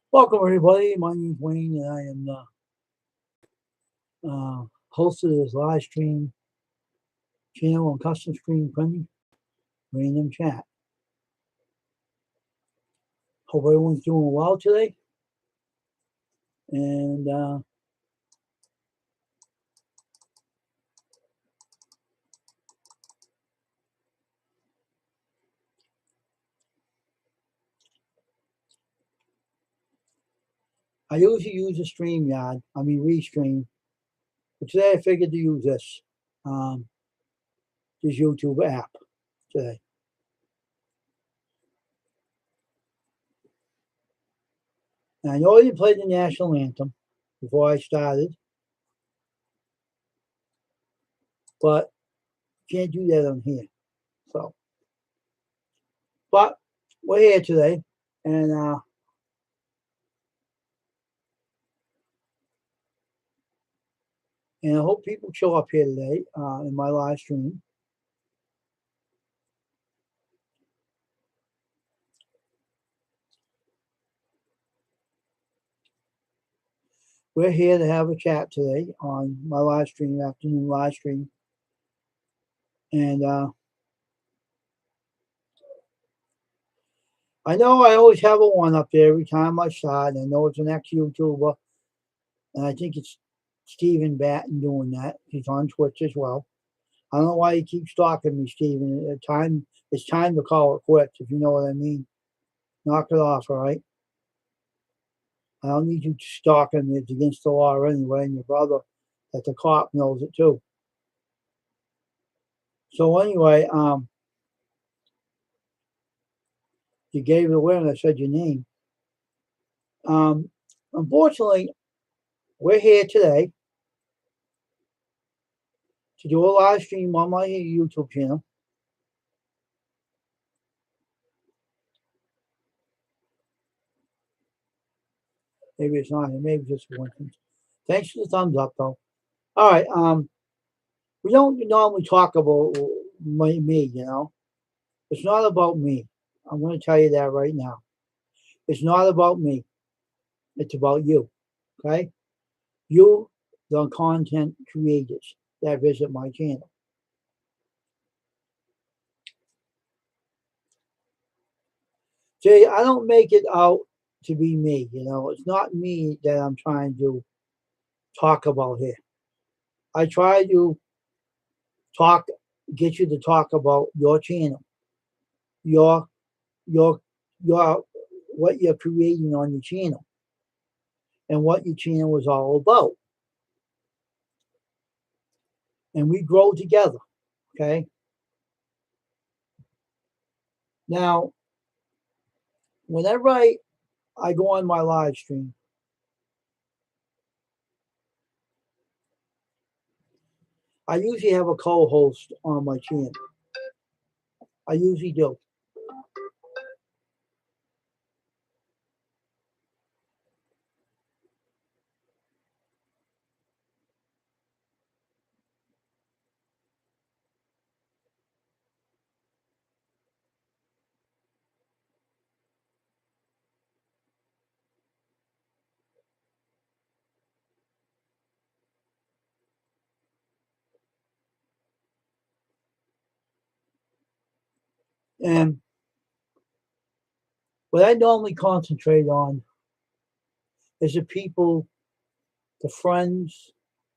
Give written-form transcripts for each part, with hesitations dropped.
Welcome, everybody. My name is Wayne, and I am the host of this live stream channel on Custom Screen Printing Random Chat. Hope everyone's doing well today. And I usually use a StreamYard, Restream, but today I figured to use this YouTube app today. And I know I didn't play the national anthem before I started, but can't do that on here. So, but we're here today, and I hope people show up here today in my live stream. We're here to have a chat today on my live stream, afternoon live stream. And I know I always have a one up there every time I start. I know it's an ex-YouTuber, and I think it's Stephen Batten doing that. He's on Twitch as well. I don't know why you keep stalking me, Stephen. It's time to call it quits, if you know what I mean. Knock it off, all right? I don't need you stalking me. It's against the law anyway, and your brother, that the cop knows it too. So anyway, you gave it away when I said your name. Unfortunately, we're here today to do a live stream on my YouTube channel. Maybe it's not, maybe it's just one thing. Thanks for the thumbs up, though. All right, we don't normally talk about me, you know. It's not about me. I'm going to tell you that right now. It's not about me. It's about you, okay? You, the content creators that visit my channel. See, I don't make it out to be me, you know. It's not me that I'm trying to talk about here. I try to talk, get you to talk about your channel, your, your, your, what you're creating on your channel, and what your channel is all about. And we grow together, okay? Now, whenever I go on my live stream, I usually have a co-host on my channel. I usually do. And what I normally concentrate on is the people, the friends,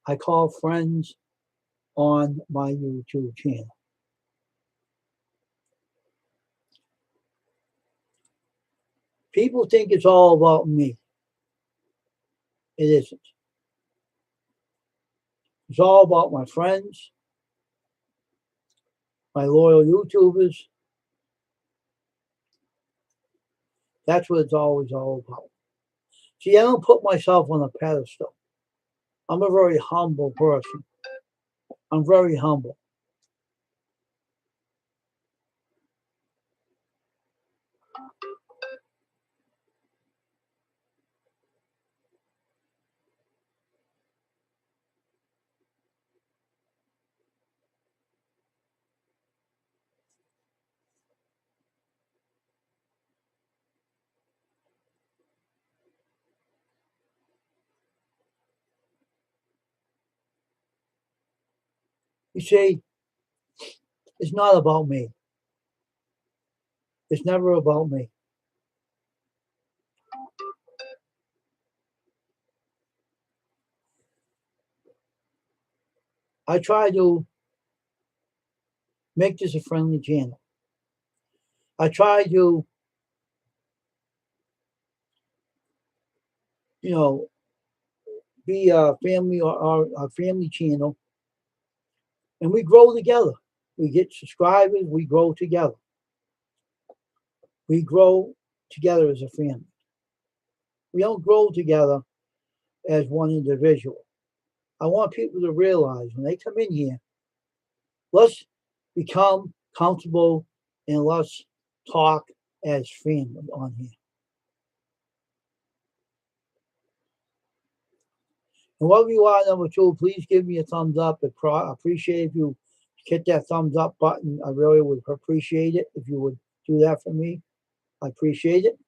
I call friends on my YouTube channel. People think it's all about me. It isn't. It's all about my friends, my loyal YouTubers. That's what it's always all about. See, I don't put myself on a pedestal. I'm a very humble person. I'm very humble. You see, it's not about me. It's never about me. I try to make this a friendly channel. I try to, you know, be a family or a family channel, and we grow together. We get subscribers, we grow together. We grow together as a family. We don't grow together as one individual. I want people to realize when they come in here, let's become comfortable and let's talk as family on here. And whatever you are, number two, please give me a thumbs up. I appreciate if you hit that thumbs up button. I really would appreciate it if you would do that for me. I appreciate it.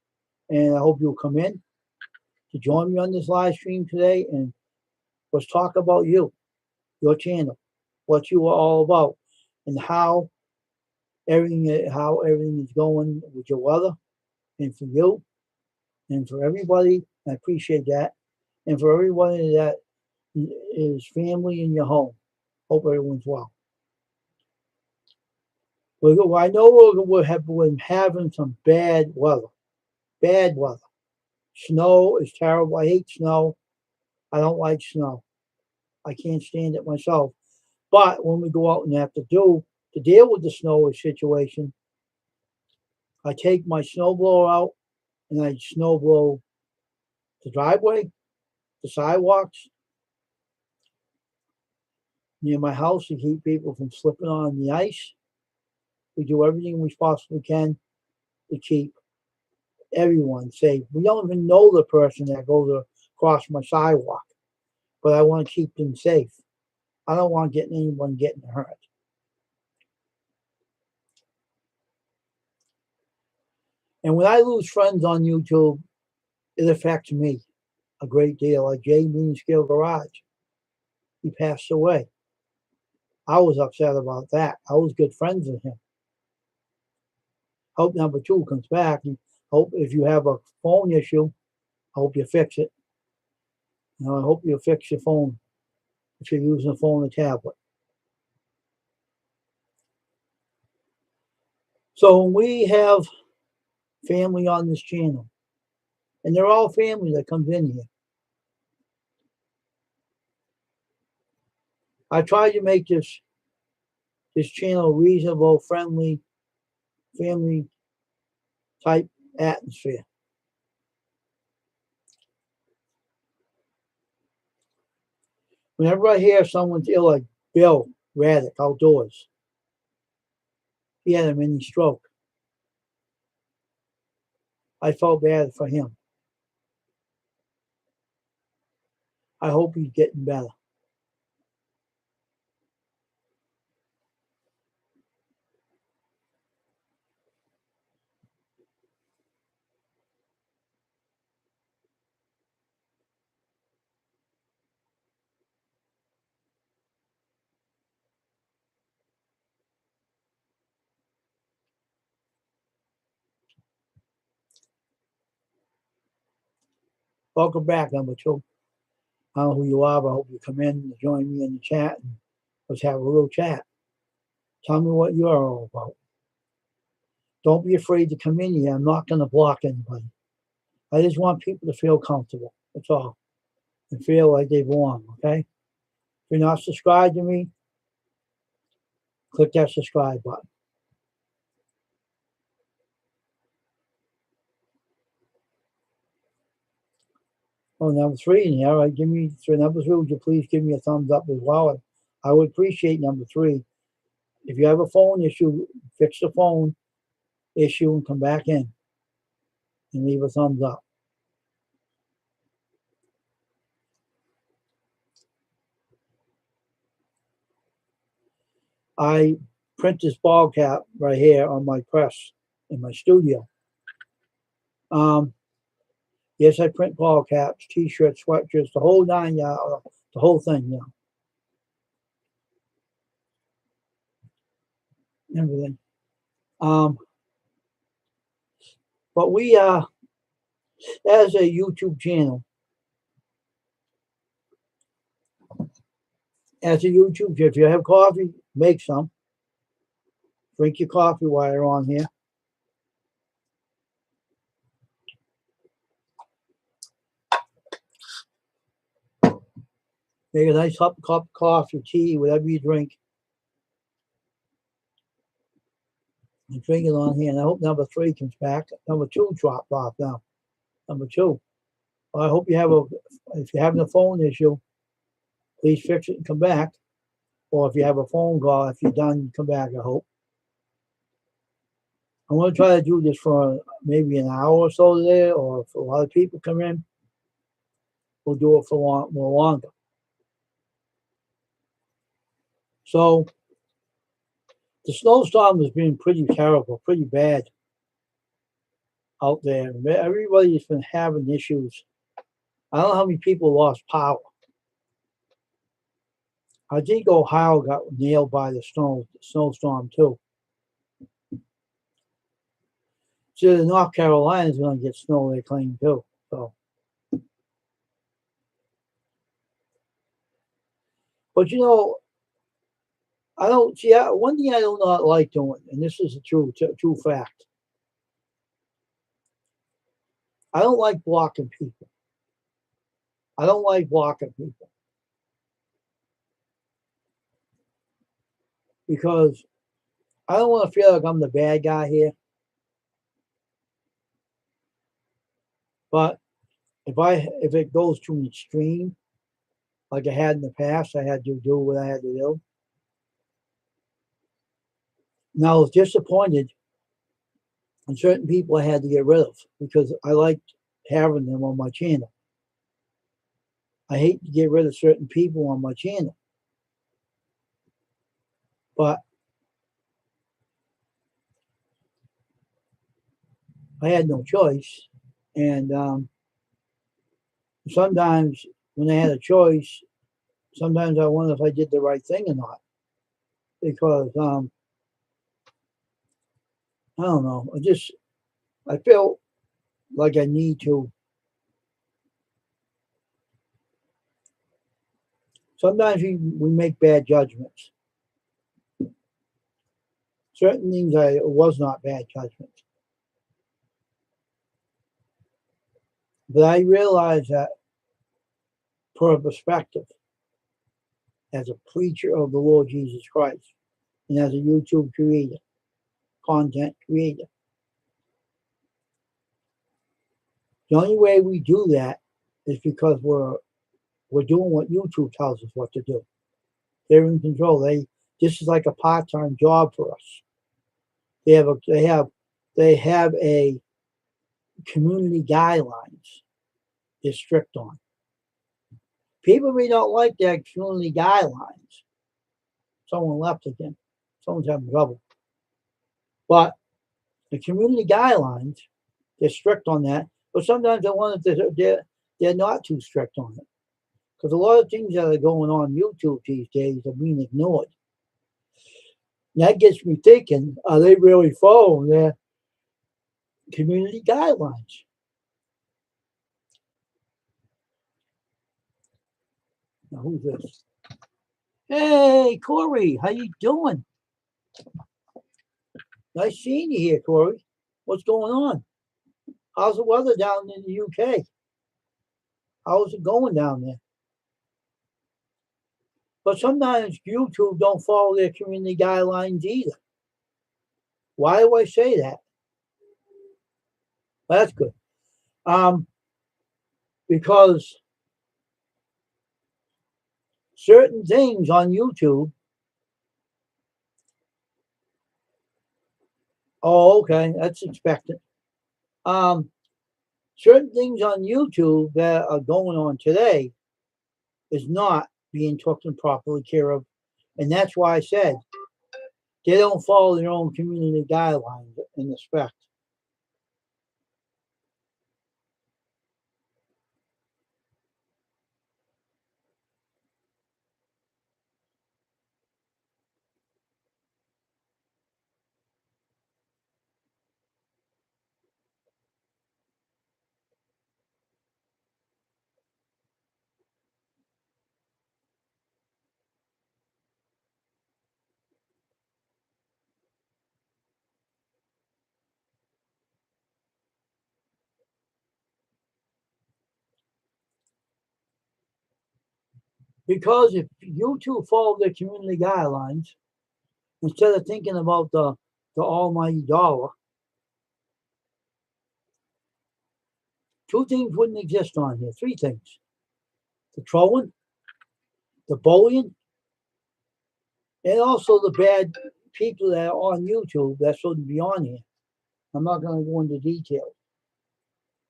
And I hope you'll come in to join me on this live stream today. And let's talk about you, your channel, what you are all about, and how everything is going with your weather and for you and for everybody. I appreciate that. And for everybody that is family in your home. Hope everyone's well. I know we're having some bad weather. Bad weather. Snow is terrible. I hate snow. I don't like snow. I can't stand it myself. But when we go out and have to deal with the snow situation, I take my snowblower out and I snowblow the driveway, the sidewalks near my house to keep people from slipping on the ice. We do everything we possibly can to keep everyone safe. We don't even know the person that goes across my sidewalk, but I want to keep them safe. I don't want anyone getting hurt. And when I lose friends on YouTube, it affects me a great deal. Like Jay Meanscale Garage, he passed away. I was upset about that. I was good friends with him. Hope number two comes back. Hope if you have a phone issue, I hope you fix it. I hope you fix your phone if you're using a phone or tablet. So we have family on this channel, and they're all family that comes in here. I try to make this channel reasonable, friendly, family type atmosphere. Whenever I hear someone's ill, like Bill Raddick Outdoors, he had a mini stroke. I felt bad for him. I hope he's getting better. Welcome back, number two. I don't know who you are, but I hope you come in and join me in the chat and let's have a little chat. Tell me what you're all about. Don't be afraid to come in here. I'm not going to block anybody. I just want people to feel comfortable. That's all. And feel like they belong, okay? If you're not subscribed to me, click that subscribe button. Oh, number three in here, right? Number three, would you please give me a thumbs up as well? I would appreciate number three. If you have a phone issue, fix the phone issue and come back in and leave a thumbs up. I print this ball cap right here on my press in my studio. Yes, I print ball caps, t-shirts, sweatshirts, the whole 9 yards, the whole thing, and everything. Um, but we, as a YouTube channel, if you have coffee, make some. Drink your coffee while you're on here. Make a nice cup of coffee, tea, whatever you drink. And drink it on here. And I hope number 3 comes back. Number 2 dropped off now. Number 2. Well, I hope you have if you're having a phone issue, please fix it and come back. Or if you have a phone call, if you're done, come back, I hope. I want to try to do this for maybe an hour or so today, or if a lot of people come in, we'll do it for more longer. So the snowstorm has been pretty terrible, pretty bad out there. Everybody's been having issues. I don't know how many people lost power. I think Ohio got nailed by the snowstorm too. So North Carolina's going to get snow, they claim too. So, but you know, I don't see. One thing I do not like doing, and this is a true fact. I don't like blocking people. I don't like blocking people because I don't want to feel like I'm the bad guy here. But if it goes to an extreme, like I had in the past, I had to do what I had to do. Now I was disappointed in certain people I had to get rid of because I liked having them on my channel. I hate to get rid of certain people on my channel. But I had no choice. And sometimes when I had a choice, sometimes I wonder if I did the right thing or not. Because I don't know. I feel like I need to. Sometimes we make bad judgments. Certain things was not bad judgments. But I realize that for a perspective, as a preacher of the Lord Jesus Christ, and as a YouTube creator, content creator, the only way we do that is because we're doing what YouTube tells us what to do. They're in control. This is like a part-time job for us. They have a community guidelines they're strict on. People may not like their community guidelines. Someone left again. Someone's having trouble. But the community guidelines, they're strict on that. But sometimes they're not too strict on it. Because a lot of things that are going on YouTube these days are being ignored. And that gets me thinking, are they really following their community guidelines? Now, who's this? Hey, Corey, how you doing? Nice seeing you here, Corey. What's going on? How's the weather down in the UK? How's it going down there? But sometimes YouTube don't follow their community guidelines either. Why do I say that? Well, that's good. Because certain things on YouTube. Oh, okay, that's expected. Certain things on YouTube that are going on today is not being taken properly care of, and that's why I said they don't follow their own community guidelines in respect. Because if YouTube followed their community guidelines, instead of thinking about the almighty dollar, two things wouldn't exist on here. Three things: the trolling, the bullying, and also the bad people that are on YouTube that shouldn't be on here. I'm not going to go into detail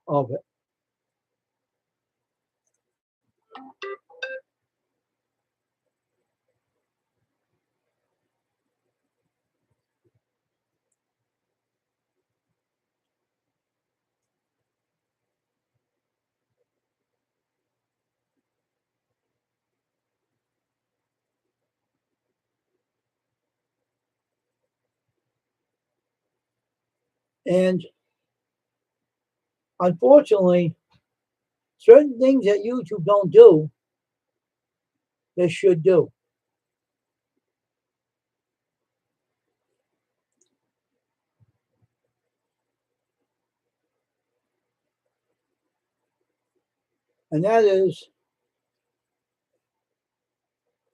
of it. And unfortunately, certain things that YouTube don't do, they should do. And that is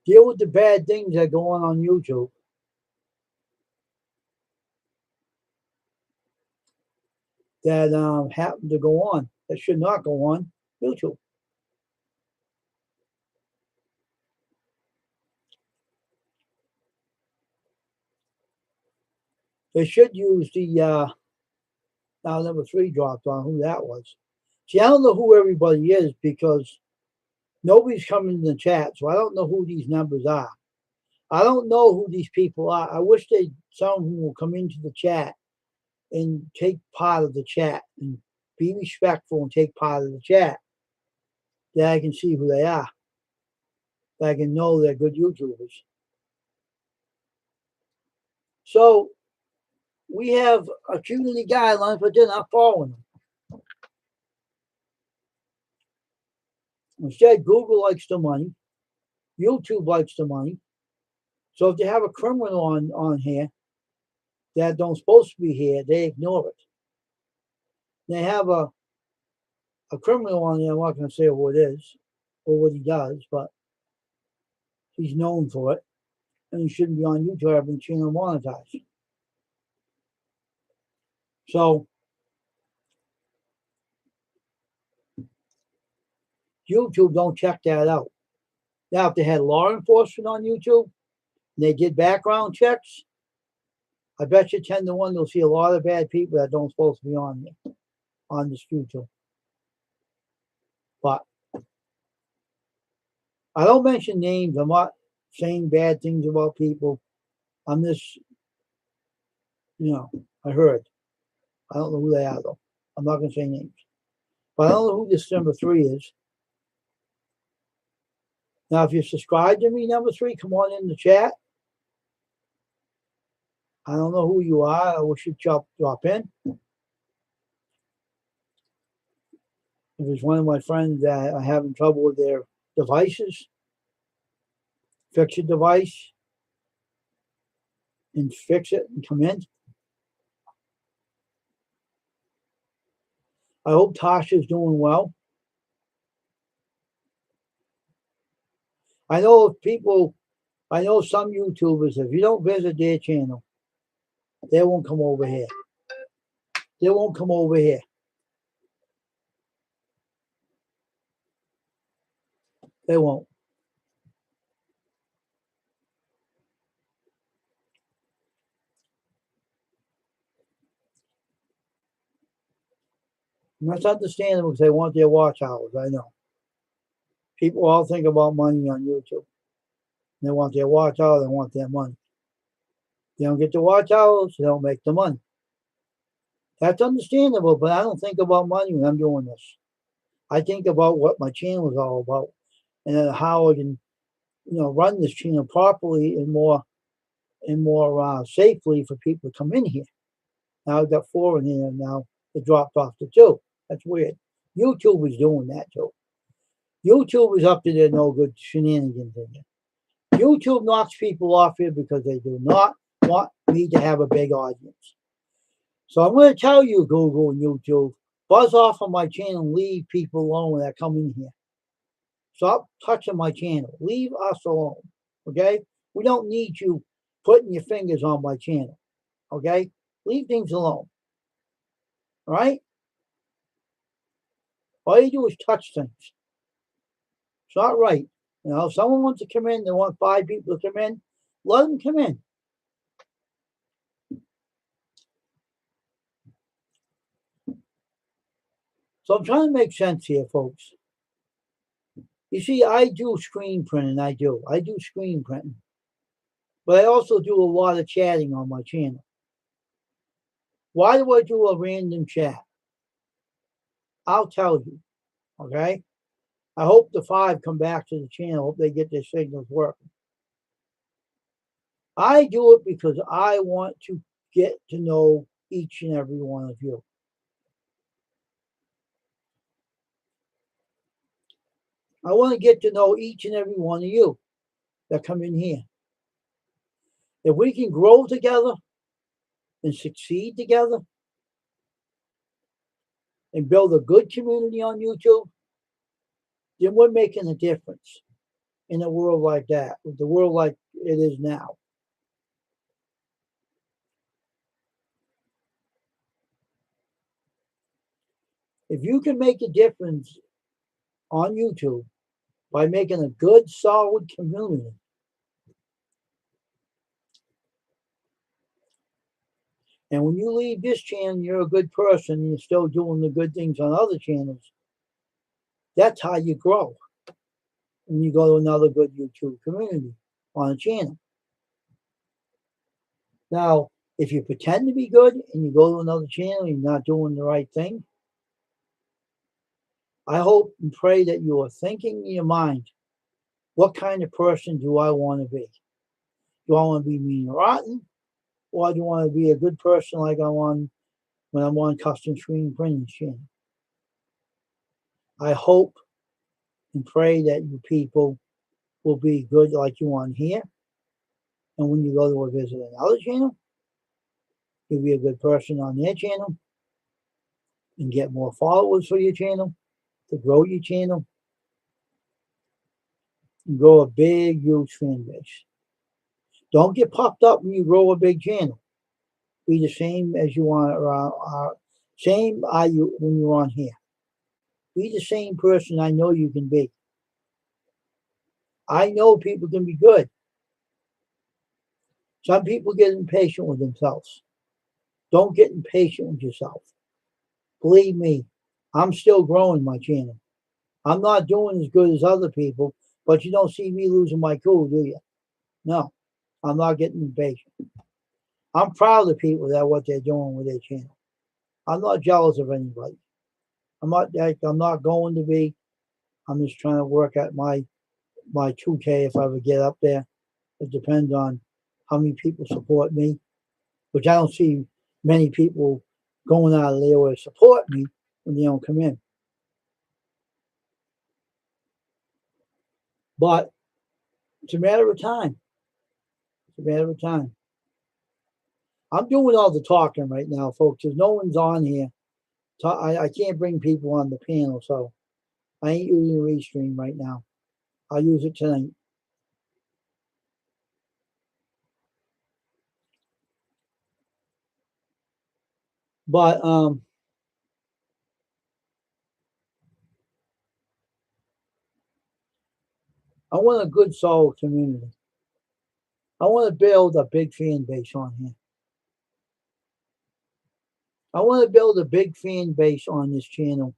deal with the bad things that go on YouTube. That happen to go on, that should not go on YouTube. They should use the now number 3 dropped on who that was. See, I don't know who everybody is because nobody's coming in the chat, so I don't know who these numbers are. I don't know who these people are. I wish some of them will come into the chat and take part of the chat and be respectful and take part of the chat. That I can see who they are. That I can know they're good YouTubers. So we have a community guidelines, but they're not following them. Instead, Google likes the money. YouTube likes the money. So if they have a criminal on here that don't supposed to be here, they ignore it. They have a criminal on there. I'm not going to say who it is or what he does, but he's known for it, and he shouldn't be on YouTube having channel monetized. So YouTube don't check that out. Now, if they had law enforcement on YouTube and they did background checks, I bet you 10 to 1 they'll see a lot of bad people that don't supposed to be on there, on this YouTube. But I don't mention names. I'm not saying bad things about people. I'm just, I heard. I don't know who they are, though. I'm not going to say names. But I don't know who this number 3 is. Now, if you subscribe to me, number 3, come on in the chat. I don't know who you are. I wish you'd drop in. If it's one of my friends that are having trouble with their devices, fix your device and fix it and come in. I hope Tasha's doing well. I know some YouTubers, if you don't visit their channel, they won't come over here. They won't come over here. They won't. And that's understandable because they want their watch hours, I know. People all think about money on YouTube. They want their watch hour, they want their money. They don't get the watch hours, they don't make the money. That's understandable, but I don't think about money when I'm doing this. I think about what my channel is all about and how I can, run this channel properly and more safely for people to come in here. Now I've got 4 in here now. It dropped off to 2. That's weird. YouTube is doing that too. YouTube is up to their no good shenanigans in here. YouTube knocks people off here because they do not want me to have a big audience. So I'm going to tell you, Google and YouTube, buzz off on my channel and leave people alone that come in here. Stop touching my channel. Leave us alone. Okay? We don't need you putting your fingers on my channel. Okay? Leave things alone. All right? All you do is touch things. It's not right. You know, if someone wants to come in, they want 5 people to come in, let them come in. So I'm trying to make sense here, folks. You see, I do screen printing. I do screen printing. But I also do a lot of chatting on my channel. Why do I do a random chat? I'll tell you. Okay? I hope the 5 come back to the channel. Hope they get their signals working. I do it because I want to get to know each and every one of you. I want to get to know each and every one of you that come in here. If we can grow together and succeed together and build a good community on YouTube, then we're making a difference in a world like that, with the world like it is now. If you can make a difference on YouTube by making a good, solid community, and when you leave this channel, you're a good person and you're still doing the good things on other channels, that's how you grow. And you go to another good YouTube community on a channel. Now, if you pretend to be good and you go to another channel and you're not doing the right thing, I hope and pray that you are thinking in your mind, what kind of person do I want to be? Do I want to be mean and rotten? Or do I want to be a good person like I'm on when I'm on Custom Screen Printing channel? I hope and pray that you people will be good like you on here. And when you go to visit another channel, you'll be a good person on their channel and get more followers for your channel, to grow your channel, and grow a big, huge fan base. Don't get puffed up when you grow a big channel. Be the same as you want, same are you when you're on here. Be the same person I know you can be. I know people can be good. Some people get impatient with themselves. Don't get impatient with yourself. Believe me, I'm still growing my channel. I'm not doing as good as other people, but you don't see me losing my cool, do you? No, I'm not getting impatient. I'm proud of people that what they're doing with their channel. I'm not jealous of anybody. I'm not going to be. I'm just trying to work at my 2K if I ever get up there. It depends on how many people support me, which I don't see many people going out of their way to support me when they don't come in. But it's a matter of time. It's a matter of time. I'm doing all the talking right now, folks. There's no one's on here. I can't bring people on the panel, so I ain't using the Restream right now. I'll use it tonight. But I want a good, solid community. I want to build a big fan base on here. I want to build a big fan base on this channel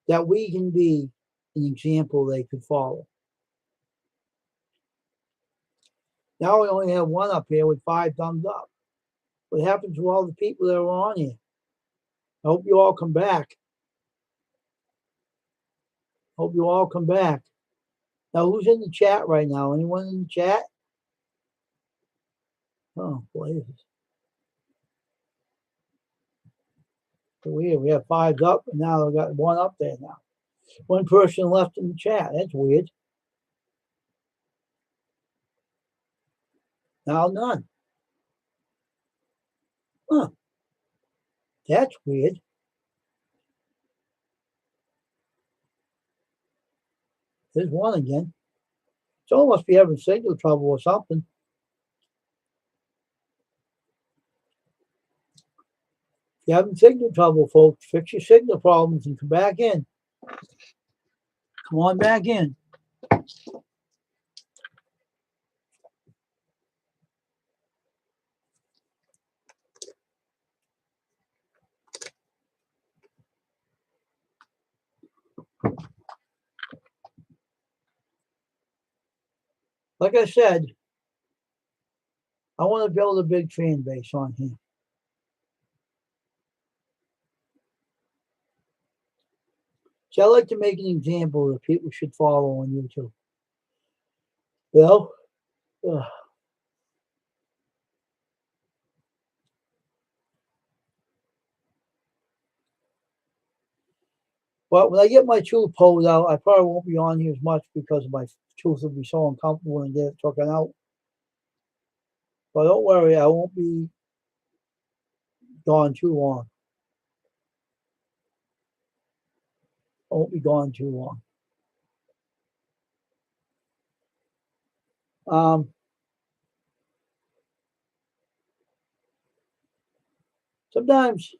that we can be an example they could follow. Now we only have one up here with 5 thumbs up. What happens to all the people that are on here? I hope you all come back. Hope you all come back. Now, who's in the chat right now? Anyone in the chat? Oh, boy. Weird. We have 5 up, and now we got 1 up there now. 1 person left in the chat. That's weird. Now none. Huh. That's weird. There's one again. Someone must be having signal trouble or something. If you're having signal trouble, folks, fix your signal problems and come back in. Come on back in. Like I said, I want to build a big fan base on here. So I like to make an example that people should follow on YouTube. Well, but when I get my tooth pulled out, I probably won't be on here as much because my tooth will be so uncomfortable and get it taken out. But don't worry, I won't be gone too long. I won't be gone too long. Sometimes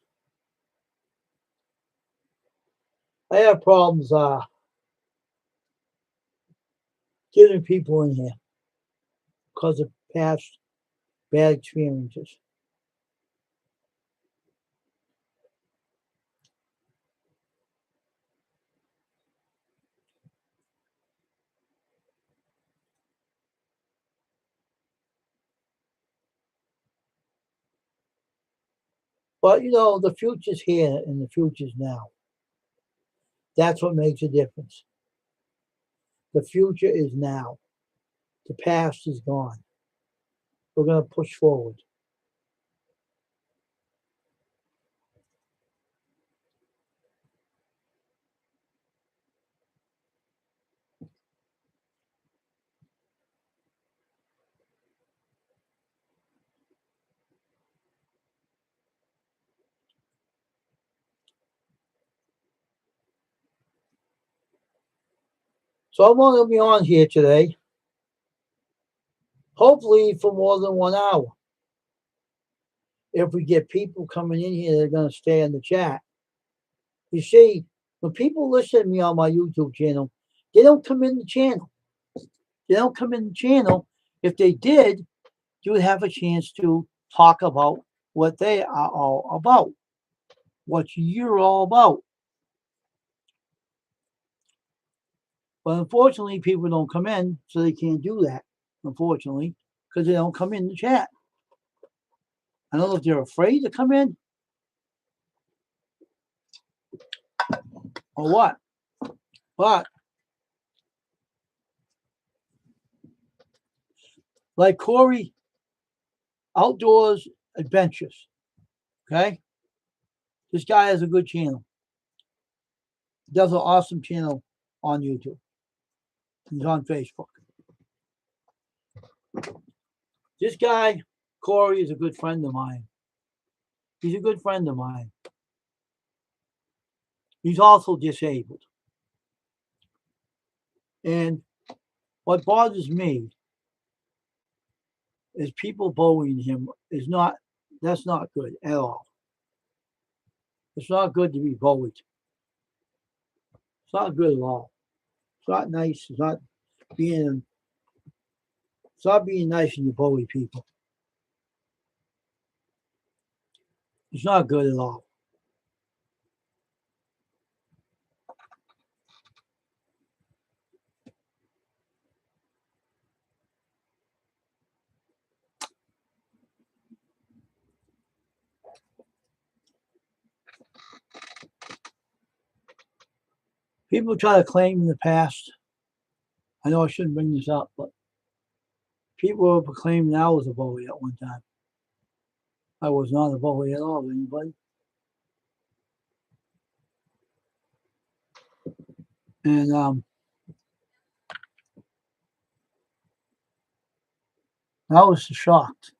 I have problems getting people in here because of past bad experiences. But you know, the future's here and the future's now. That's what makes a difference. The future is now. The past is gone. We're going to push forward. So I'm going to be on here today, hopefully for more than 1 hour. If we get people coming in here, they're going to stay in the chat. You see, when people listen to me on my YouTube channel, they don't come in the channel. They don't come in the channel. If they did, you would have a chance to talk about what they are all about, what you're all about. But unfortunately, people don't come in, so they can't do that, unfortunately, because they don't come in the chat. I don't know if they're afraid to come in or what, but like Corey Outdoors Adventures, okay? This guy has a good channel. He does an awesome channel on YouTube. He's on Facebook. This guy, Corey, is a good friend of mine. He's a good friend of mine. He's also disabled. And what bothers me is people bullying him that's not good at all. It's not good to be bullied. It's not good at all. It's not nice. It's not being nice when you bully people. It's not good at all. People try to claim in the past, I know I shouldn't bring this up, but people have proclaimed I was a bully at one time. I was not a bully at all to anybody. And I was shocked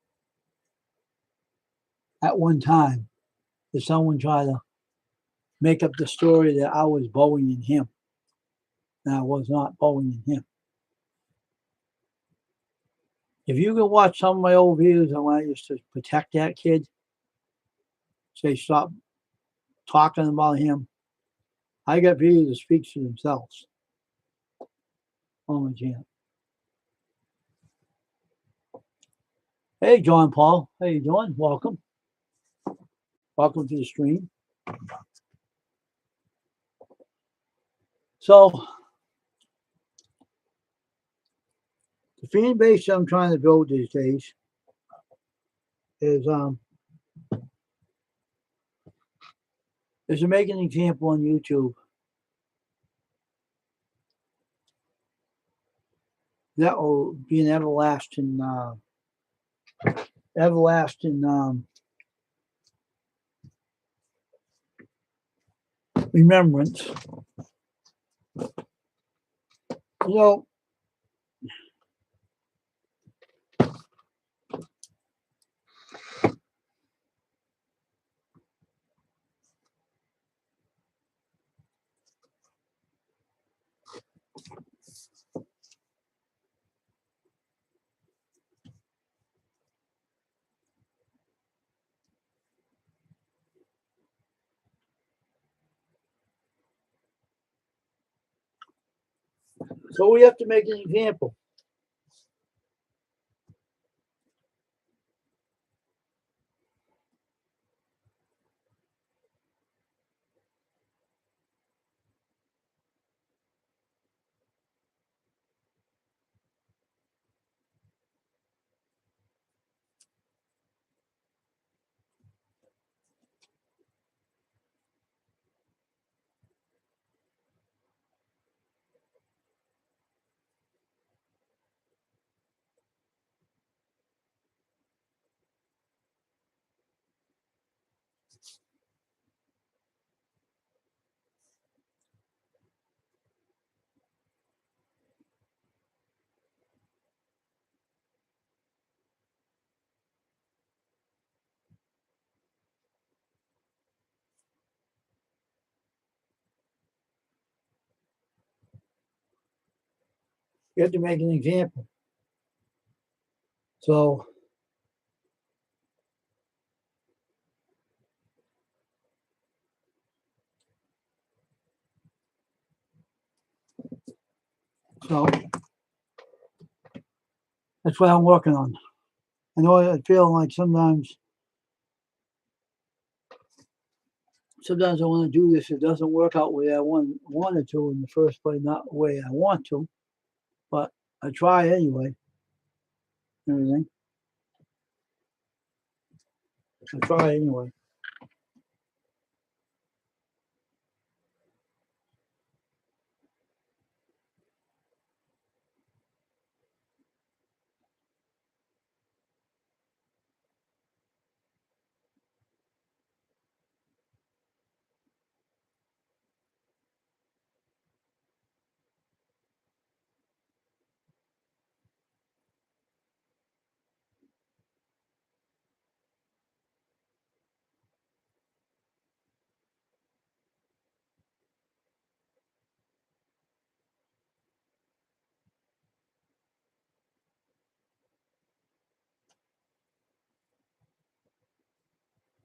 at one time that someone tried to make up the story that I was bullying him. and I was not bullying him. If you can watch some of my old videos on when I used to protect that kid, say stop talking about him, I got videos that speak for themselves on my channel. Hey, John Paul. How you doing? Welcome. Welcome to the stream. So, the fan base I'm trying to build these days is to make an example on YouTube that will be an everlasting remembrance. You know, so we have to make an example. You have to make an example. So that's what I'm working on. I know I feel like sometimes I want to do this. It doesn't work out the way I wanted to in the first place, not the way I want to, but I try anyway. Everything. I try anyway.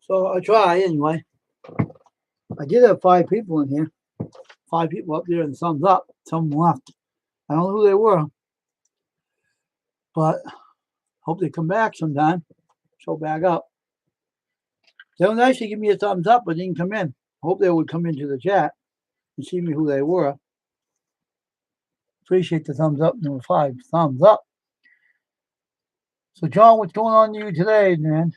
So I try anyway. I did have 5 people in here. 5 people up there and thumbs up. Some left. I don't know who they were, but hope they come back sometime. Show back up. They don't actually give me a thumbs up, but didn't come in. Hope they would come into the chat and see me who they were. Appreciate the thumbs up, number 5. Thumbs up. So, John, what's going on to you today, man?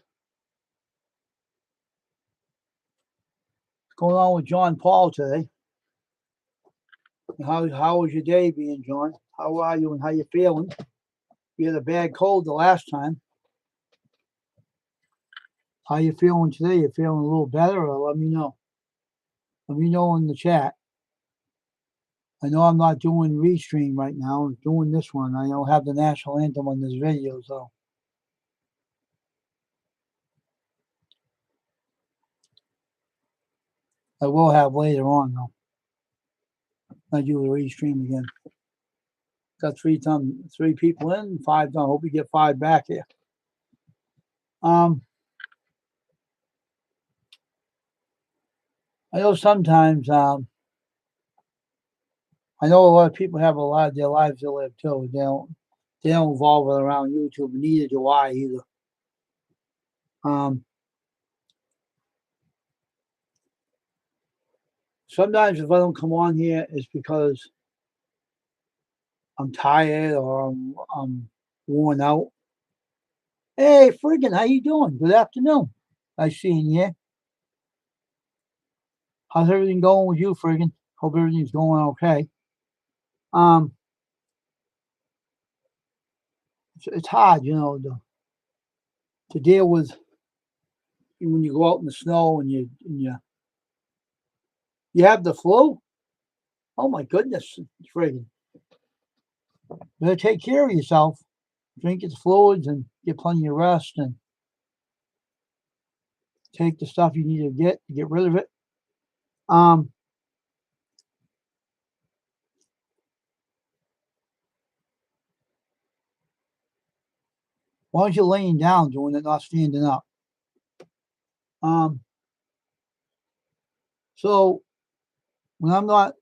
What's going on with John Paul today? How was your day being, John? How are you and how you feeling? You had a bad cold the last time. How you feeling today? You feeling a little better, or let me know. Let me know in the chat. I know I'm not doing restream right now. I'm doing this one. I don't have the national anthem on this video, so. I will have later on, though. I do the restream again. Got three people in, 5 done. Hope we get 5 back here. I know sometimes I know a lot of people have a lot of their lives to live too. They don't revolve around YouTube, and neither do I either. Sometimes if I don't come on here, it's because I'm tired or I'm worn out. Hey, friggin', how you doing? Good afternoon. Nice seeing you. How's everything going with you, friggin'? Hope everything's going okay. It's hard, you know, to deal with when you go out in the snow and you have the flu. Oh my goodness, friggin'. Better take care of yourself. Drink its fluids and get plenty of rest and take the stuff you need to get rid of it. Why don't you laying down doing it, not standing up? So when I'm not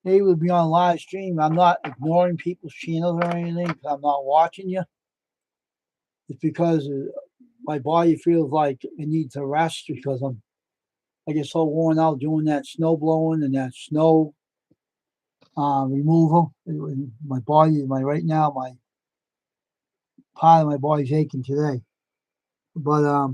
able to be on live stream, I'm not ignoring people's channels or anything because I'm not watching you. It's because my body feels like it needs to rest because I get so worn out doing that snow blowing and that snow removal. My body, right now, my part of my body's aching today. But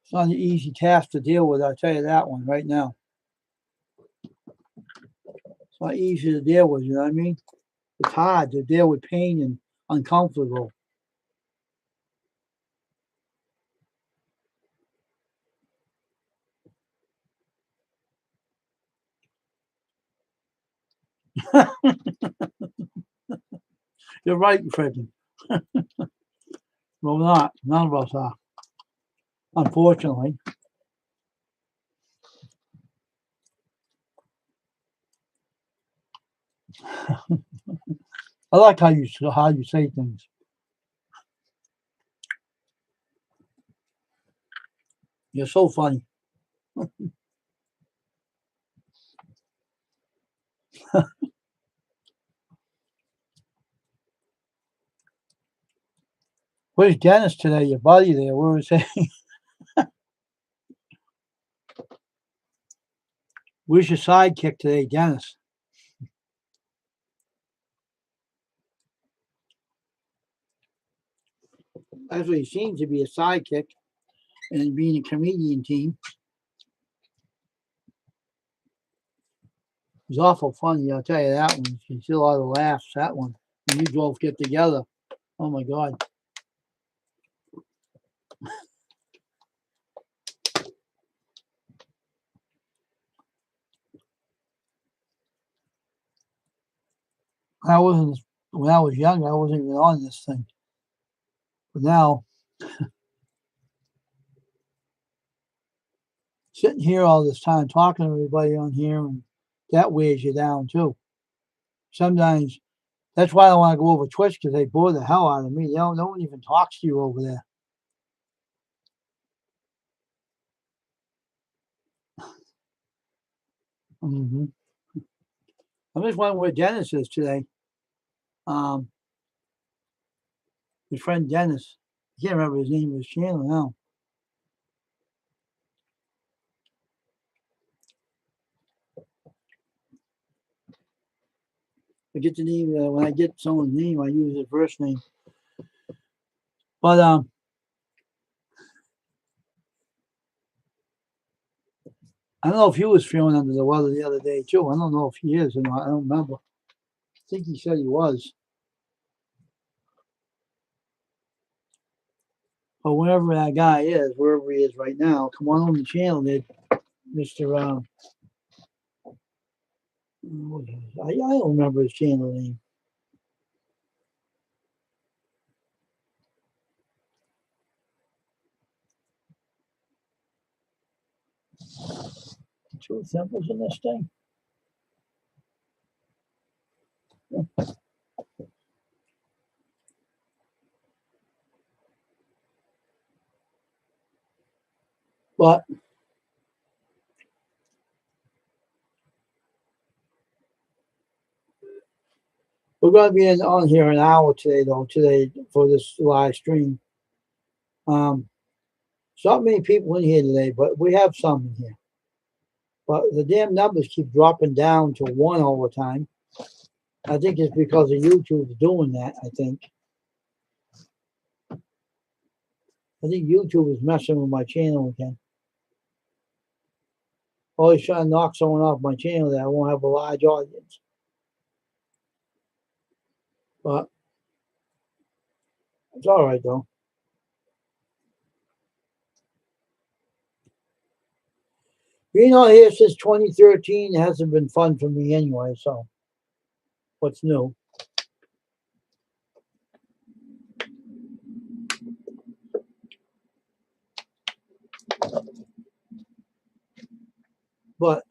it's not an easy task to deal with. I'll tell you that one right now. It's not easy to deal with. You know what I mean? It's hard to deal with pain and uncomfortable. You're right, freaking. Well, not. None of us are. Unfortunately. I like how you say things. You're so funny. Where's Dennis today? Your buddy there? Where is he? Where's your sidekick today, Dennis? Actually, he seems to be a sidekick and being a comedian team. He's awful funny, I'll tell you that one. You see a lot of laughs, that one. When you both get together. Oh my God. When I was young, I wasn't even on this thing. But now, sitting here all this time talking to everybody on here, and that wears you down too. Sometimes that's why I don't want to go over Twitch because they bore the hell out of me. No one even talks to you over there. Mm-hmm. I'm just wondering where Dennis is today. His friend Dennis. I can't remember his name of his channel now. I get the name when I get someone's name, I use their first name. But I don't know if he was feeling under the weather the other day too. I don't know if he is or not. I don't remember. I think he said he was. But wherever that guy is, wherever he is right now, come on the channel, Mr. I don't remember his channel name. Two symbols in this thing. But we're going to be on here an hour today, though, for this live stream. Not many people in here today, but we have some in here. But the damn numbers keep dropping down to 1 all the time. I think it's because of YouTube doing that, I think. I think YouTube is messing with my channel again. Always trying to knock someone off my channel that I won't have a large audience. But it's all right, though. Being on here since 2013 hasn't been fun for me anyway, so what's new? But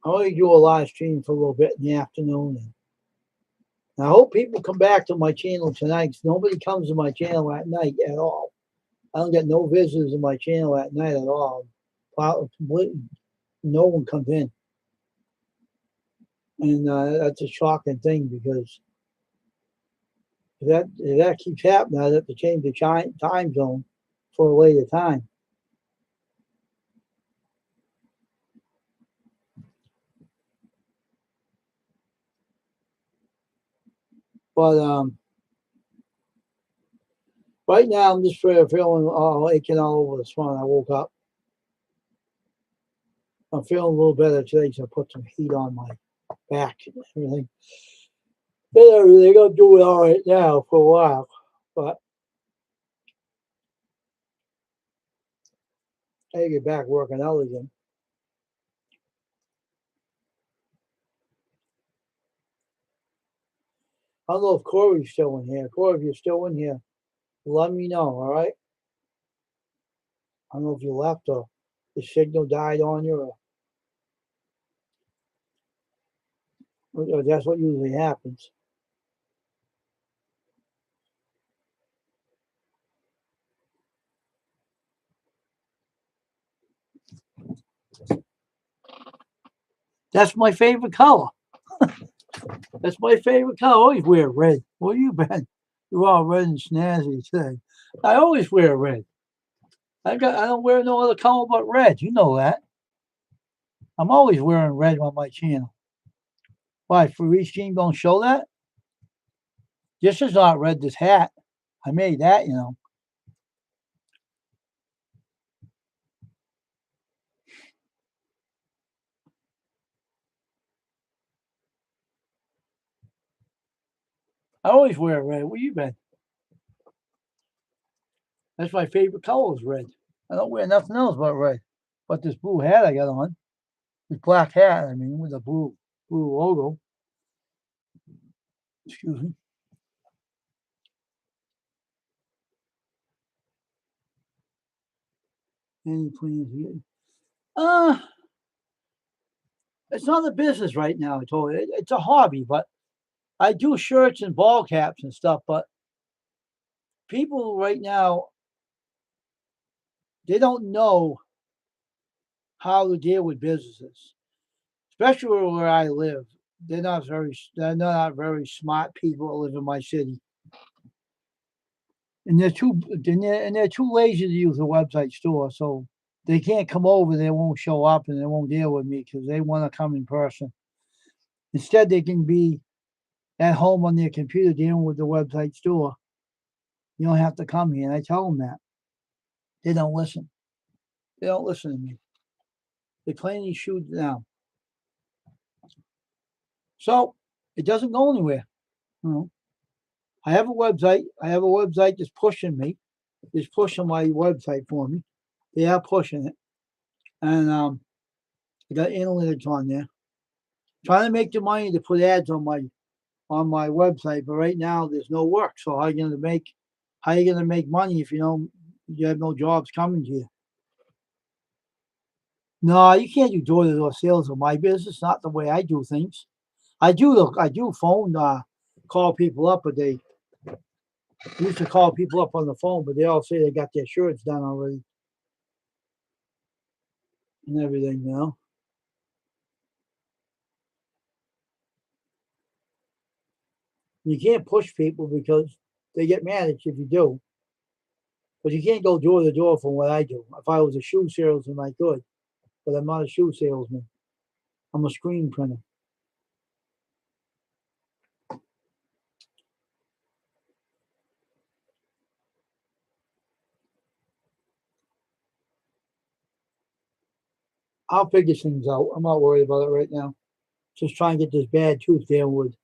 I only do a live stream for a little bit in the afternoon. And I hope people come back to my channel tonight, because nobody comes to my channel at night at all. I don't get no visitors in my channel at night at all. No one comes in. And that's a shocking thing, because if that keeps happening, I'd have to change the time zone for a later time. But right now I'm just feeling aching all over the spine. I woke up. I'm feeling a little better today, so I put some heat on my back and everything. I'm doing all right now for a while, but I get back working out again. I don't know if Corey's still in here. Corey, if you're still in here, let me know, all right? I don't know if you left or the signal died on you, or that's what usually happens. That's my favorite color. That's my favorite color. I always wear red. Where you been? You're all red and snazzy today. I always wear red. I don't wear no other color but red. You know that. I'm always wearing red on my channel. Why? Free Stream don't show that? This is not red, this hat. I made that, you know. I always wear red. Where you been? That's my favorite color is red. I don't wear nothing else but red. But this blue hat I got on, this black hat, I mean, with a blue logo. Excuse me. Any plans here? It's not a business right now, I told you. It's a hobby, but I do shirts and ball caps and stuff, but people right now, they don't know how to deal with businesses, especially where I live. They're not very smart people that live in my city, and they're too lazy to use a website store. So they can't come over. They won't show up, and they won't deal with me because they want to come in person. Instead, they can be at home on their computer dealing with the website store. You don't have to come here. And I tell them that. They don't listen. They don't listen to me. They plainly shoot down. So it doesn't go anywhere. You know, I have a website. I have a website that's pushing me. It's pushing my website for me. They are pushing it. And I got analytics on there. Trying to make the money to put ads on my on my website, but right now there's no work. So how are you gonna make money if you have no jobs coming to you? No, you can't do door-to-door sales in my business. Not the way I do things. I do phone call people up, but they used to call people up on the phone, but they all say they got their shirts done already and everything, you know. You can't push people because they get mad at you if you do. But you can't go door to door from what I do. If I was a shoe salesman, I could, but I'm not a shoe salesman. I'm a screen printer. I'll figure things out. I'm not worried about it right now. Just trying to get this bad tooth down with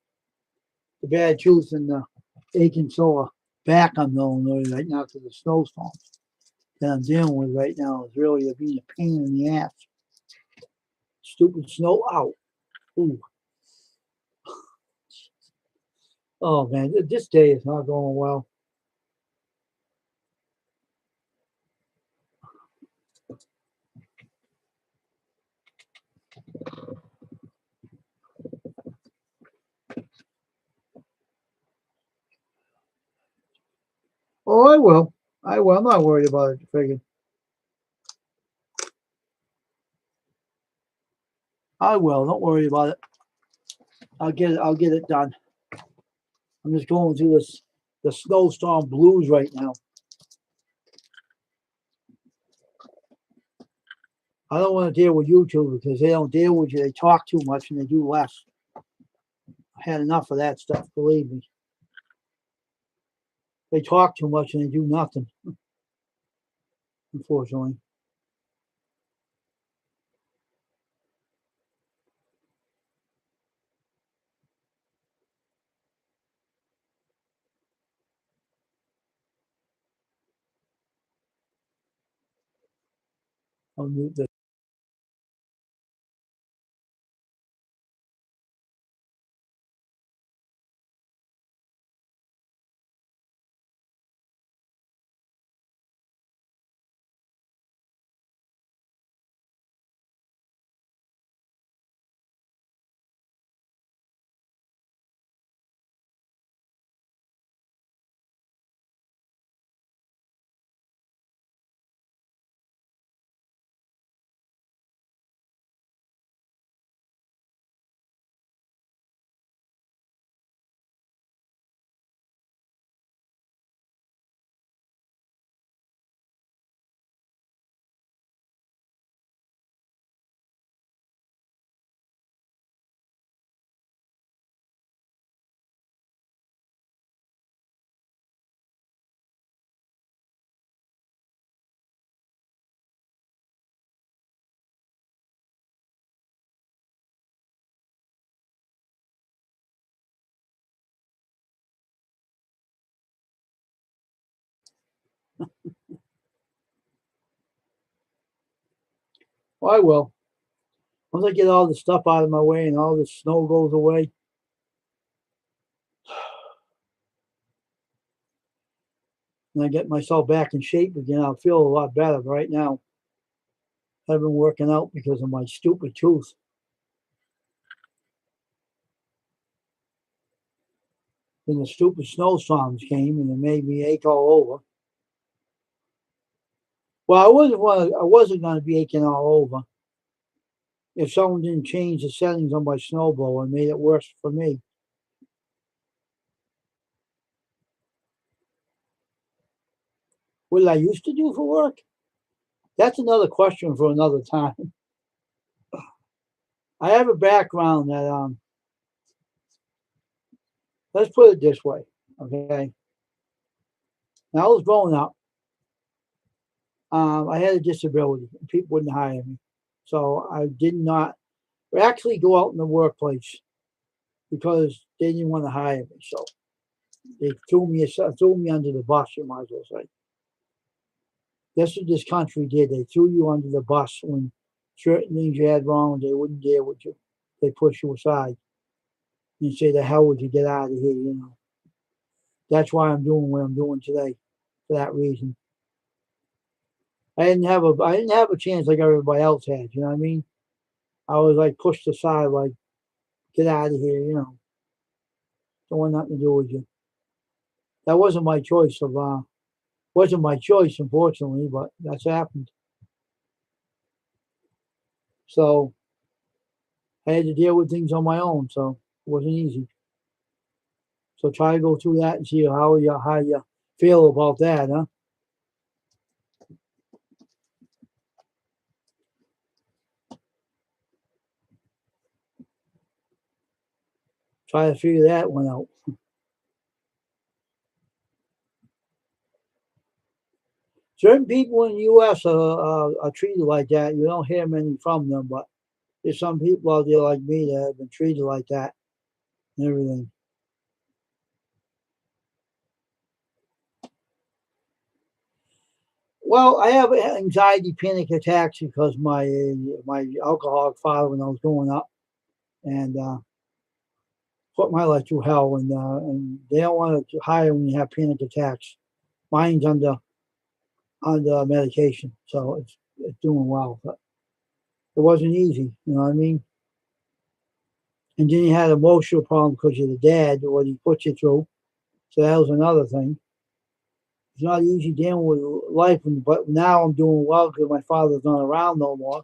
the bad tooth and the aching sore back I'm dealing with right now to the snowstorms that I'm dealing with right now is really being a pain in the ass. Stupid snow out. Ooh. Oh man, this day is not going well. Oh, I will. I will. I'm not worried about it. Friggin'. I will. Don't worry about it. I'll get it. I'll get it done. I'm just going through the snowstorm blues right now. I don't want to deal with YouTube because they don't deal with you. They talk too much and they do less. I had enough of that stuff, believe me. They talk too much and they do nothing, unfortunately. I'll mute this. Well, I will. Once I get all the stuff out of my way and all the snow goes away, and I get myself back in shape again, I'll feel a lot better. But right now, I've been working out because of my stupid tooth. Then the stupid snowstorms came and it made me ache all over. Well, I wasn't going to be aching all over if someone didn't change the settings on my snowblower and made it worse for me. What did I used to do for work? That's another question for another time. I have a background that let's put it this way, okay? When I was growing up, I had a disability and people wouldn't hire me. So I did not actually go out in the workplace because they didn't want to hire me. So they threw me under the bus, you might as well say. That's what this country did. They threw you under the bus when certain things you had wrong, they wouldn't deal with you. They push you aside. and say, the hell would you get out of here, you know. That's why I'm doing what I'm doing today, for that reason. I didn't have a chance like everybody else had, you know what I mean? I was like pushed aside, like, get out of here, you know. Don't want nothing to do with you. That wasn't my choice, unfortunately, but that's happened. So I had to deal with things on my own, so it wasn't easy. So try to go through that and see how you feel about that, huh? Try to figure that one out. Certain people in the U.S. Are treated like that. You don't hear many from them, but there's some people out there like me that have been treated like that and everything. Well, I have anxiety, panic attacks because my alcoholic father when I was growing up, and put my life through hell, and they don't want to hire when you have panic attacks. Mine's under medication, so it's doing well, but it wasn't easy. You know what I mean? And then you had emotional problems because of the dad, what he put you through. So that was another thing. It's not easy dealing with life, but now I'm doing well because my father's not around no more.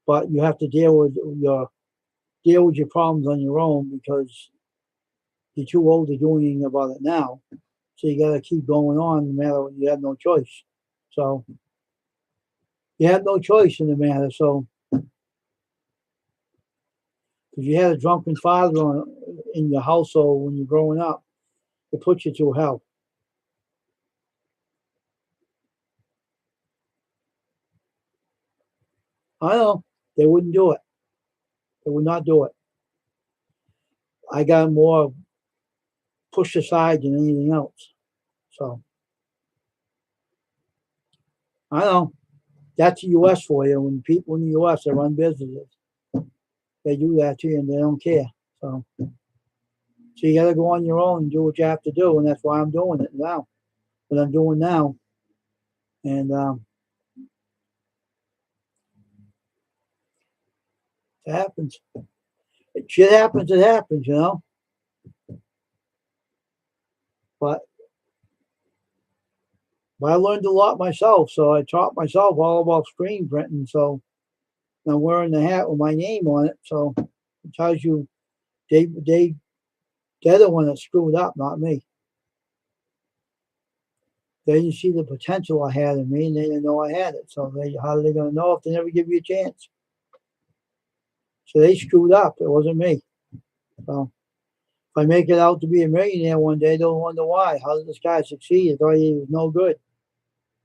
But you have to deal with your problems on your own because you're too old to do anything about it now. So you got to keep going on, no matter what. You have no choice. So you have no choice in the matter. So if you had a drunken father in your household when you're growing up, it puts you through hell. I know they wouldn't do it. They would not do it. I got more pushed aside than anything else. So I know that's the U.S. for you. When people in the U.S. that run businesses, they do that to you and they don't care. So you got to go on your own and do what you have to do, and that's why I'm doing it now. What I'm doing now, and it happens. It shit happens. It happens, you know. But I learned a lot myself, so I taught myself all about screen printing. So I'm wearing the hat with my name on it. So it tells you they they're the one that screwed up, not me. They didn't see the potential I had in me, and they didn't know I had it. So how are they going to know if they never give you a chance? So they screwed up. It wasn't me. So if I make it out to be a millionaire one day, they'll wonder why. How did this guy succeed? I thought he was no good.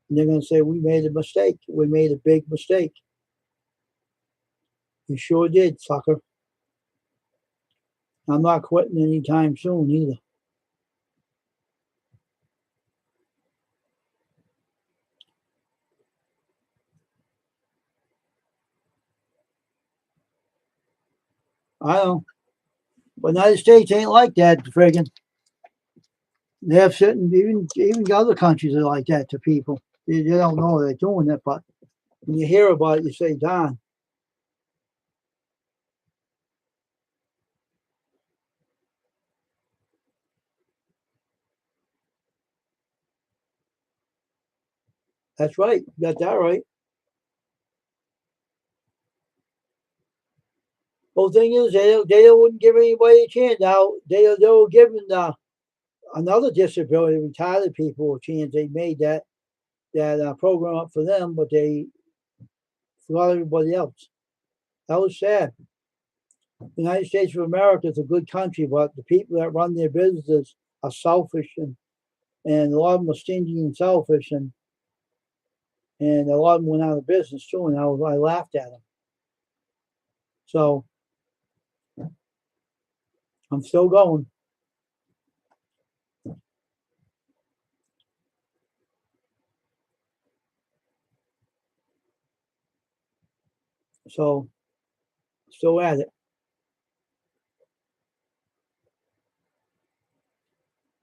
And they're going to say, we made a mistake. We made a big mistake. You sure did, sucker. I'm not quitting anytime soon either. I don't. But the United States ain't like that, friggin'. They have certain, even other countries are like that to people. They don't know they're doing it, but when you hear about it, you say, darn, that's right. You got that right. Whole thing is, they wouldn't give anybody a chance. Now, they were giving another disability, retired people, a chance. They made that program up for them, but they forgot everybody else. That was sad. The United States of America is a good country, but the people that run their businesses are selfish, and a lot of them are stingy and selfish, and a lot of them went out of business too, and I laughed at them. So I'm still going. So still at it.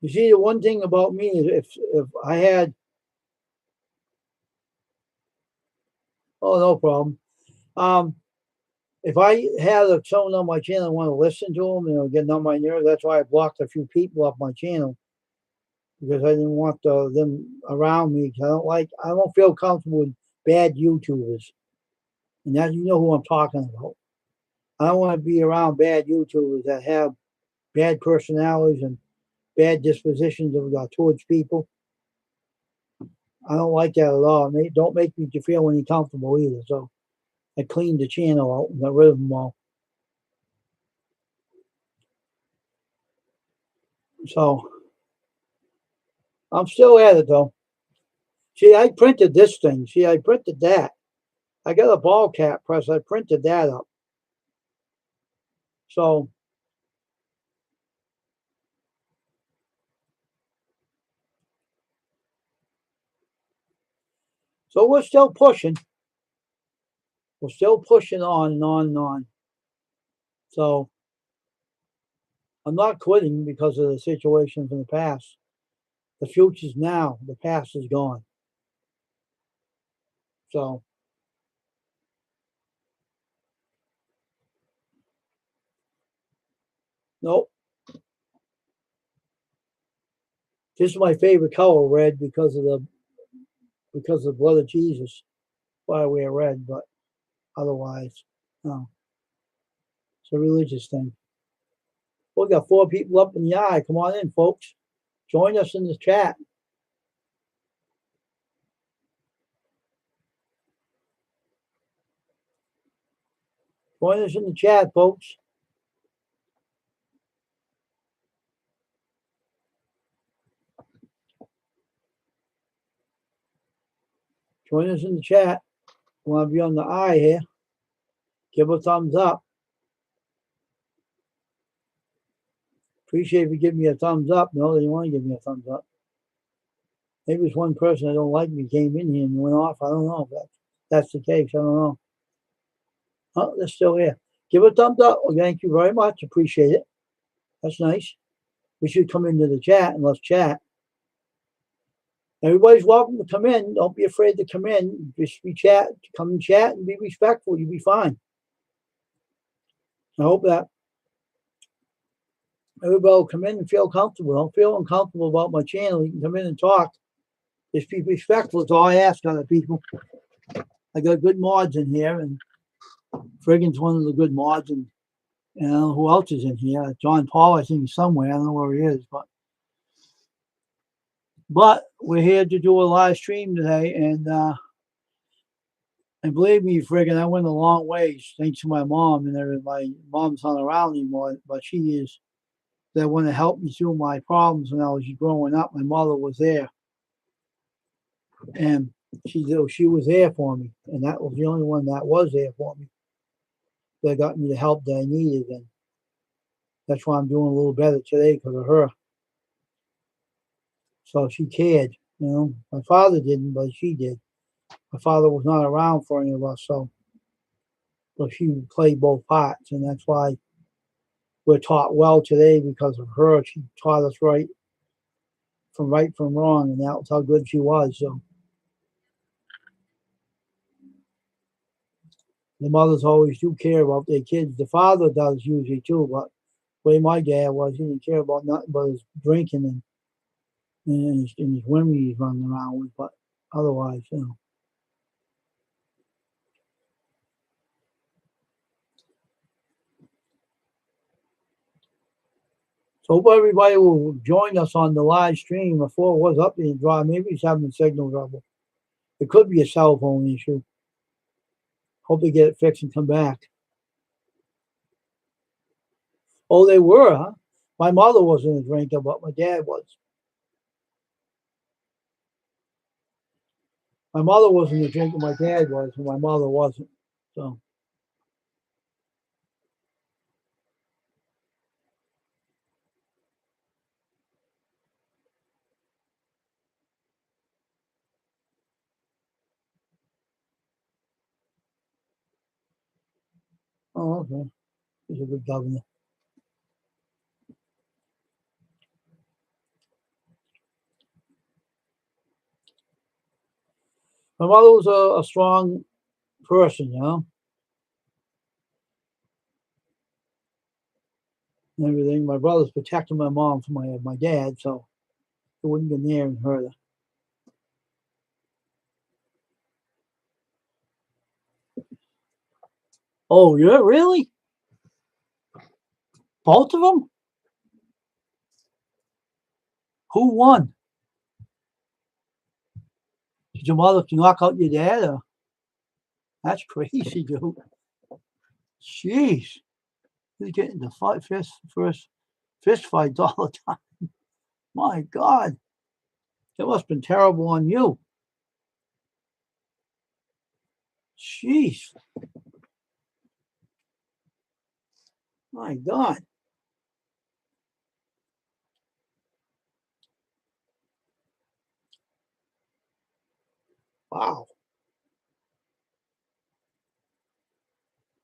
You see, the one thing about me is if I had, oh, no problem. If I had someone on my channel I want to listen to them, getting on my nerves, that's why I blocked a few people off my channel because I didn't want them around me. I don't feel comfortable with bad YouTubers, and that you know who I'm talking about. I don't want to be around bad YouTubers that have bad personalities and bad dispositions towards people. I don't like that at all. Don't make me feel any comfortable either. So I cleaned the channel out and got rid of them all. So I'm still at it though. See, I printed this thing. See, I printed that. I got a ball cap press. I printed that up. So we're still pushing. We're still pushing on and on and on. So I'm not quitting because of the situation from the past. The future's now. The past is gone. So nope. This is my favorite color, red, because of the blood of Jesus. Why I wear red, but otherwise, no. It's a religious thing. We got 4 people up in the eye. Come on in, folks. Join us in the chat. Join us in the chat, folks. Join us in the chat. Want to be on the eye here? Give a thumbs up. Appreciate if you give me a thumbs up. No, they want to give me a thumbs up. Maybe it's one person that don't like me came in here and went off. I don't know if that's the case. I don't know. Oh, they're still here. Give a thumbs up. Well, thank you very much. Appreciate it. That's nice. We should come into the chat and let's chat. Everybody's welcome to come in. Don't be afraid to come in. Just come and chat and be respectful. You'll be fine. I hope that everybody will come in and feel comfortable. Don't feel uncomfortable about my channel. You can come in and talk. Just be respectful. That's all I ask other people. I got good mods in here, and Friggin's one of the good mods. And I don't know who else is in here. John Paul, I think, is somewhere. I don't know where he is, but we're here to do a live stream today, and believe me, friggin', I went a long ways thanks to my mom. And my mom's not around anymore, but she is. That want to help me through my problems when I was growing up. My mother was there, and she was there for me, and that was the only one that was there for me. That got me the help that I needed, and that's why I'm doing a little better today because of her. So she cared, My father didn't, but she did. My father was not around for any of us, so she played both parts, and that's why we're taught well today because of her. She taught us right from wrong, and that was how good she was. So the mothers always do care about their kids. The father does usually too, but the way my dad was, he didn't care about nothing but his drinking and his women he's running around with. But otherwise, So hope everybody will join us on the live stream. Before it was up in dry, maybe he's having signal trouble. It could be a cell phone issue. Hope they get it fixed and come back. Oh, they were, huh? My mother wasn't a drinker, but my dad was. My mother wasn't a drinker, my dad was, and my mother wasn't. So. Oh, okay. He's a good governor. My mother was a strong person, and everything. My brother's protecting my mom from my dad, so it wouldn't get near and hurt her. Oh, yeah, really? Both of them? Who won? Did your mother knock out your dad? Or? That's crazy, dude. Jeez. He's getting the fist fights all the time. My God. That must have been terrible on you. Jeez. My God. Wow.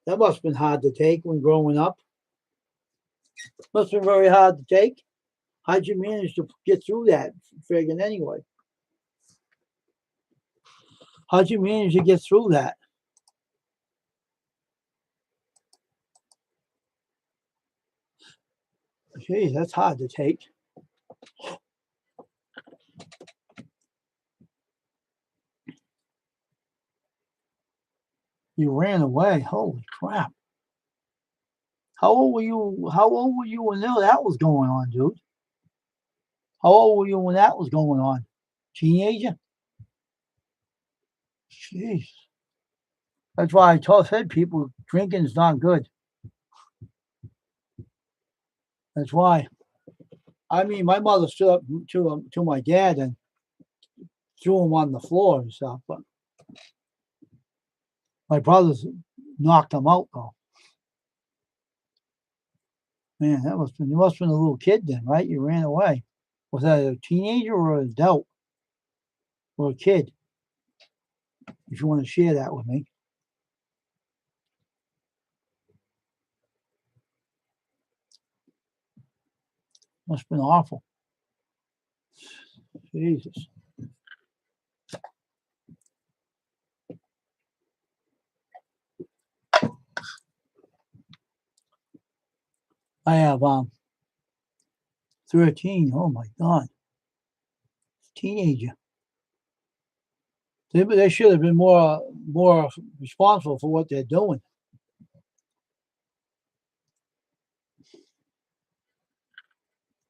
That must have been hard to take when growing up. Must have been very hard to take. How'd you manage to get through that friggin' anyway? How'd you manage to get through that? Geez, that's hard to take. You ran away. Holy crap. How old were you? How old were you when that was going on, dude? How old were you when that was going on? Teenager? Jeez. That's why said people drinking's not good. That's why. I mean, my mother stood up to my dad and threw him on the floor and stuff, but my brothers knocked him out though. Man, you must have been a little kid then, right? You ran away. Was that a teenager or an adult? Or a kid? If you want to share that with me. Must have been awful. Jesus. I have 13. Oh my God. Teenager. They should have been more responsible for what they're doing.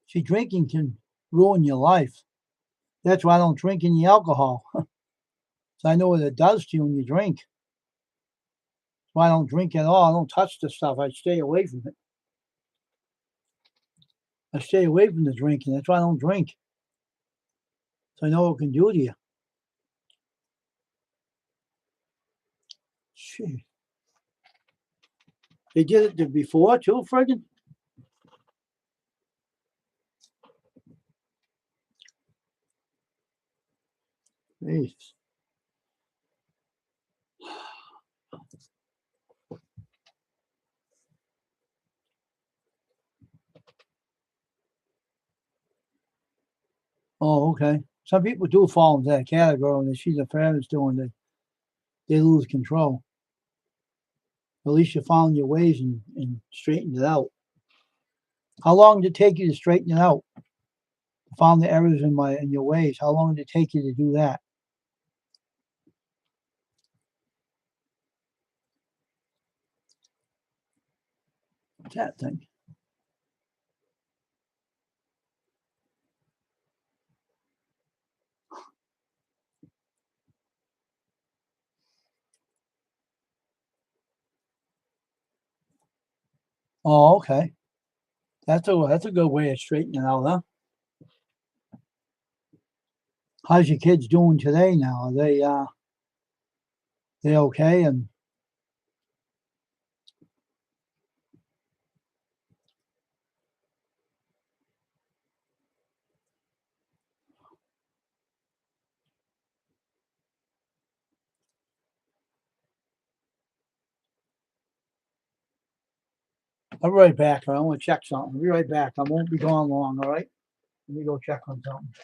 See, drinking can ruin your life. That's why I don't drink any alcohol. So I know what it does to you when you drink. That's why I don't drink at all. I don't touch the stuff. I stay away from it. I stay away from the drinking. That's why I don't drink. So I know what it can do to you. Gee. They did it before too, friggin'? Jeez. Oh, okay. Some people do fall into that category when they see their parents doing it. They lose control. At least you found your ways and straightened it out. How long did it take you to straighten it out? Found the errors in your ways. How long did it take you to do that? What's that thing? Oh, okay. That's a good way of straightening it out, huh? How's your kids doing today now? Are they okay? And I'll be right back. I want to check something. I'll be right back. I won't be gone long, all right? Let me go check on something.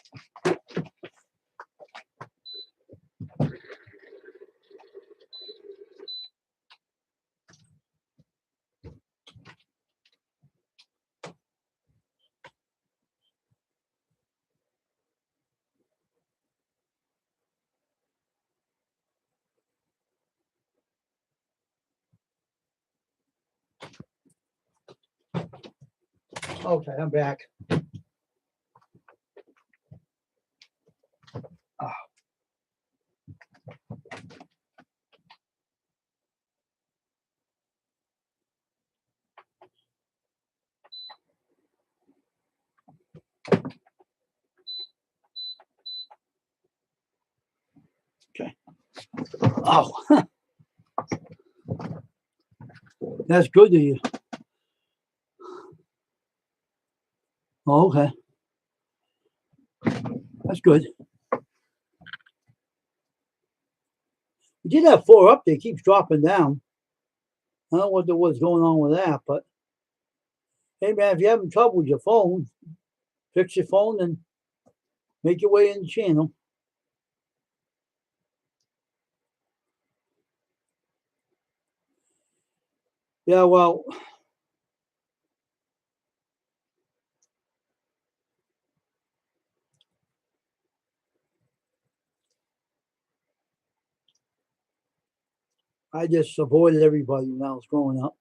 Okay, I'm back. Ah. Okay. Oh, that's good of you. Oh, okay. That's good. We did have 4 up there. It keeps dropping down. I don't know what's going on with that, but hey, man, if you're having trouble with your phone, fix your phone and make your way in the channel. Yeah, well, I just avoided everybody when I was growing up.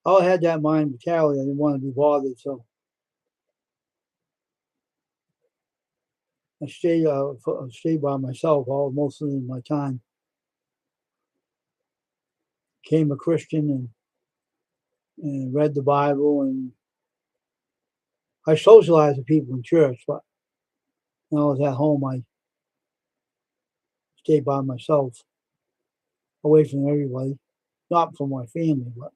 I had that mind mentality. I didn't want to be bothered, so I stayed by myself all most of my time. Became a Christian and read the Bible, and I socialized with people in church, but when I was at home, I stayed by myself, away from everybody, not from my family, but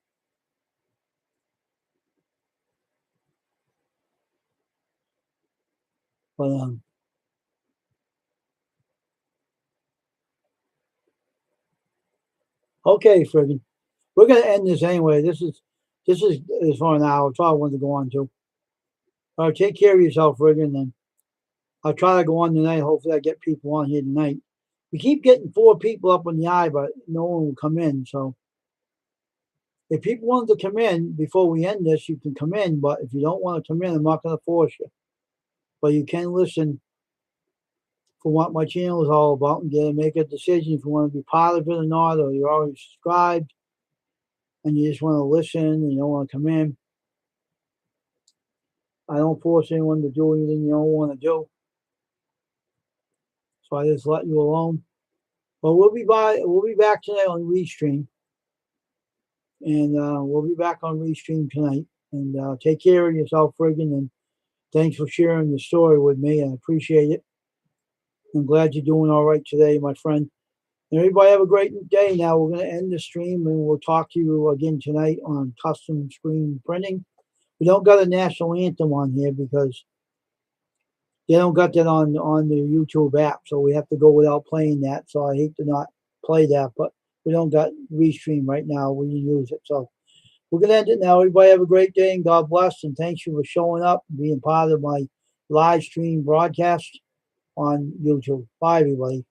okay, friggin'. We're gonna end this anyway. This is for an hour. That's all I wanted to go on to. All right, take care of yourself, friggin', and I'll try to go on tonight. Hopefully I get people on here tonight. We keep getting 4 people up on the eye, but no one will come in. So if people want to come in before we end this, you can come in. But if you don't want to come in, I'm not going to force you. But you can listen for what my channel is all about and make a decision if you want to be part of it or not, or you're already subscribed and you just want to listen and you don't want to come in. I don't force anyone to do anything you don't want to do. So I just let you alone. But we'll be back tonight on Restream. And we'll be back on Restream tonight. And take care of yourself, friggin', and thanks for sharing your story with me. I appreciate it. I'm glad you're doing all right today, my friend. And everybody have a great day. Now we're going to end the stream, and we'll talk to you again tonight on custom screen printing. We don't got a national anthem on here because they don't got that on the YouTube app, so we have to go without playing that. So I hate to not play that, but we don't got Restream right now. We use it, so we're going to end it now. Everybody have a great day, and God bless, and thanks you for showing up and being part of my live stream broadcast on YouTube. Bye, everybody.